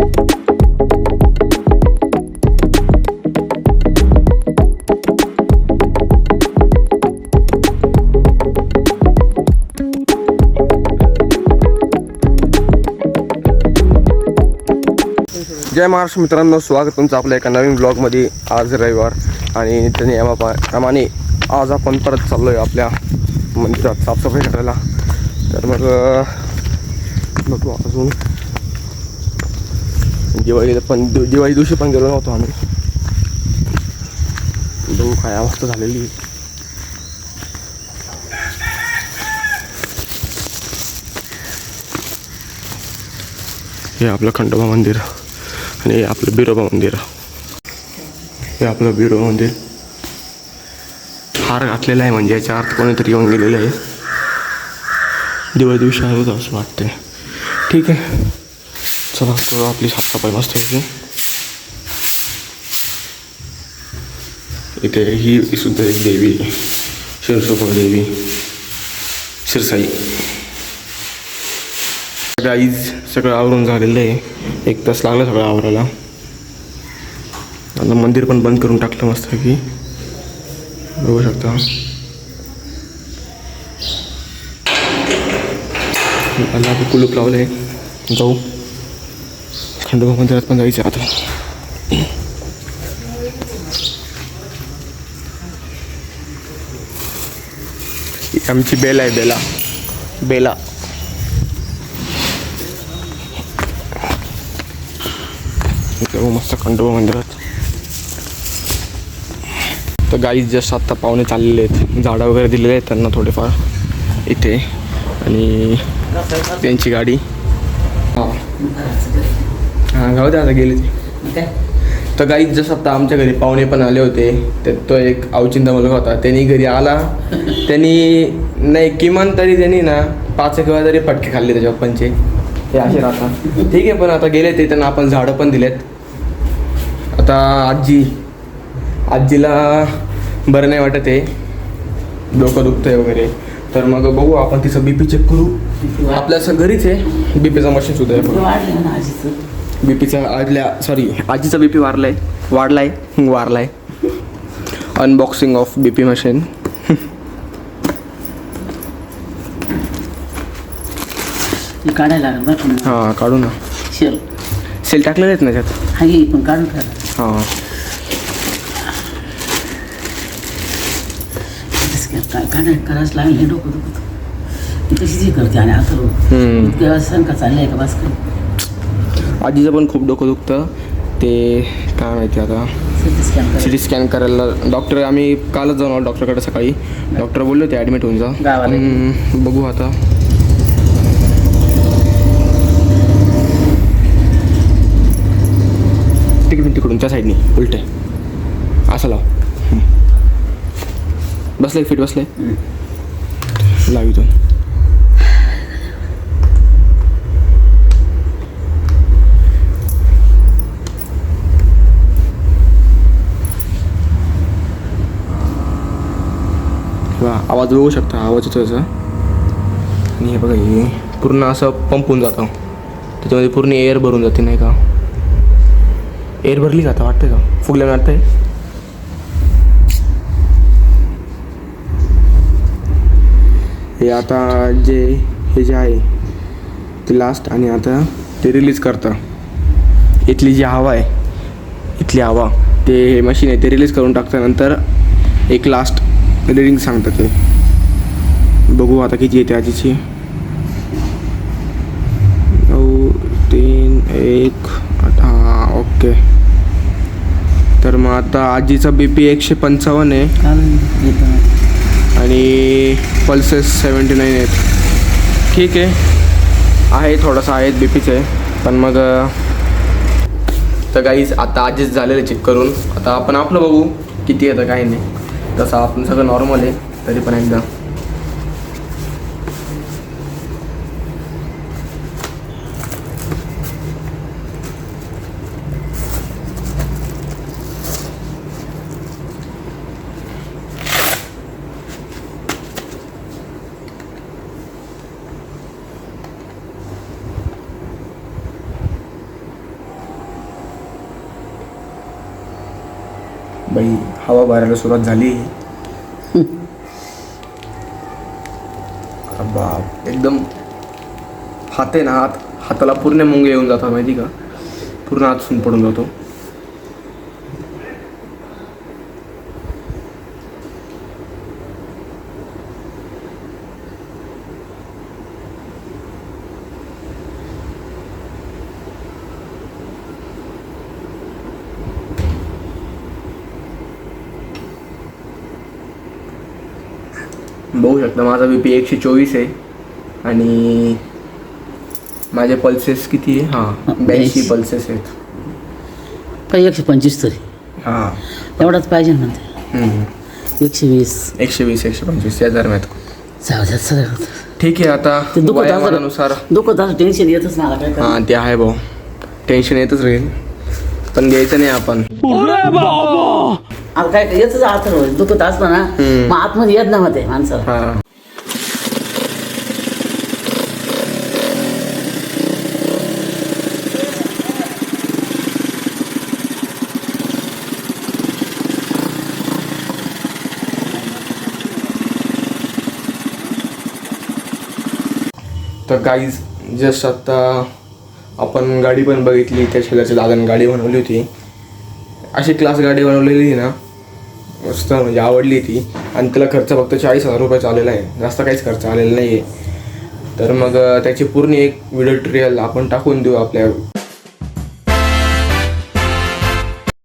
जय महाराष्ट्र मित्रांनो, स्वागत तुमचं आपल्या एका नवीन ब्लॉगमध्ये. आज रविवार आणि त्या नियमाप्रमाणे आज आपण परत चाललो आहे आपल्या मंदिरात साफसफाई करायला. तर मग बघू अजून दिवाळी दिवशी पण गेलो नव्हतो आम्ही. बघू काय अवस्था झालेली. हे आपलं खंडोबा मंदिर आणि आपलं बिरोबा मंदिर. हे आपलं बिरोबा मंदिर. हार घातलेला आहे म्हणजे याच्या अर्थ कोणीतरी येऊन गेलेलं आहे. दिवाळी दिवशी आहे होतं असं वाटते. ठीक आहे, चला करू आपली साफसफाई मस्त होती. इथे ही सुद्धा एक देवी, शिरसोबा देवी, शिरसाई. गाईज सगळं आवरून झालेलं आहे. 1 तास लागला सगळं आवरायला. आता मंदिर पण बंद करून टाकलं मस्त की बघू शकता. आता आपण कुलूप लावलं आहे. जाऊ खंडोबा मंदिरात पण जायचं आता. आमची बेला आहे, बेला. मस्त खंडोबा मंदिरात. तर गाईज जस्ट आत्ता पाहुणे चाललेले आहेत. झाडं वगैरे दिलेले आहेत त्यांना थोडेफार इथे. आणि त्यांची गाडी हां गाव द्या आता गेले ते. तर गाईज जसं आत्ता आमच्या घरी पाहुणे पण आले होते. तर तो एक अवचिंता मुलगा होता. त्यांनी घरी आला. त्यांनी नाही किमान तरी त्यांनी ना 5 किंवा तरी फटके खाल्ले त्याच्या पप्पांचे. हे असे राहतात. ठीक आहे, पण आता गेले ते त्यांना आपण झाडं पण दिलेत. आता आजीला बरं नाही वाटत आहे, डोकं दुखतं आहे वगैरे. तर मग बघू आपण तिचं BP चेक करू. आपल्या असं घरीच आहे BPचं मशीन सुद्धा आहे. BPचा आजीचा BP वाढलाय. Unboxing of BP machine. काढायला लागेल. हां काढू ना. सेल टाकलेले आहेत ना त्यात. पण काढून ठेवा. हां करायच लागेल. हे डोकं दुखत कशी करते आणि आता शंका चालली आहे का बस का. आजीचं पण खूप डोकं दुखतं. ते काय माहिती आता CT स्कॅन करायला डॉक्टर आम्ही कालच जाऊन आलो डॉक्टरकडे सकाळी. डॉक्टर बोलले होते ॲडमिट होऊन जा. बघू आता. तिकडून त्या साईडनी उलटे असं लाव. बसले फिट बसले लावितो. आवाज बघू शकता. आवाज येतो याचा. आणि हे बघा हे पूर्ण असं पंप होऊन जातं. त्याच्यामध्ये पूर्ण एअर भरून जाते नाही का. एअर भरली का आता वाटतं का फुगल्या वाटतंय. हे आता हे जे आहे ते लास्ट आणि आता ते रिलीज करतं. इथली जी हवा आहे इथली हवा ते मशीन आहे ते रिलीज करून टाकतं. नंतर एक लास्ट रिडिंग सांगतं ते. बघू आता किती येते आजीची. 9 3 1 8. हां ओके. तर मग आता आजीचा BP 155 आहे आणि पल्सेस 79 आहेत. ठीक आहे थोडासा आहेत BPचे पण मग. तर गाईज आता आजीच झालेलं चेक करून. आता आपण आपलं बघू किती येतं काही नाही. तसं आपण सगळं नॉर्मल आहे तरी पण एकदा. बाई हवा भरायला सुरुवात झाली. बाप एकदम हात आहे ना, हाताला पूर्ण मुंगे येऊन जातात माहिती का, पूर्ण हात सून पडून जातो. बघू शकता माझा BP 124 आहे आणि माझे पल्सेस किती आहे, हां 82 पल्सेस आहेत. काही 125 तरी हां एवढाच पाहिजे म्हणते. 120 125 या दरम्यान. जाऊ द्या सगळं. ठीक आहे. आता ते वयामानानुसार दुखत असं टेन्शन येतच मला काय हां ते आहे भाऊ, टेन्शन येतच राहील पण घ्यायचं नाही आपण. आता काय येतच आत दुखत असतं ना, मग आतमध्ये येत ना मग ते माणसाला. हां तर गाईज जस्ट आत्ता आपण गाडी पण बघितली, त्या शेजारच्या दादाने गाडी बनवली होती. अशी क्लास गाडी बनवलेली ना, मस्त म्हणजे आवडली ती. आणि त्याला खर्च फक्त 40,000 रुपये आलेला आहे, जास्त काहीच खर्च आलेला नाही आहे. तर मग त्याची पूर्ण एक व्हिडिओ ट्युटोरियल आपण टाकून देऊ आपल्या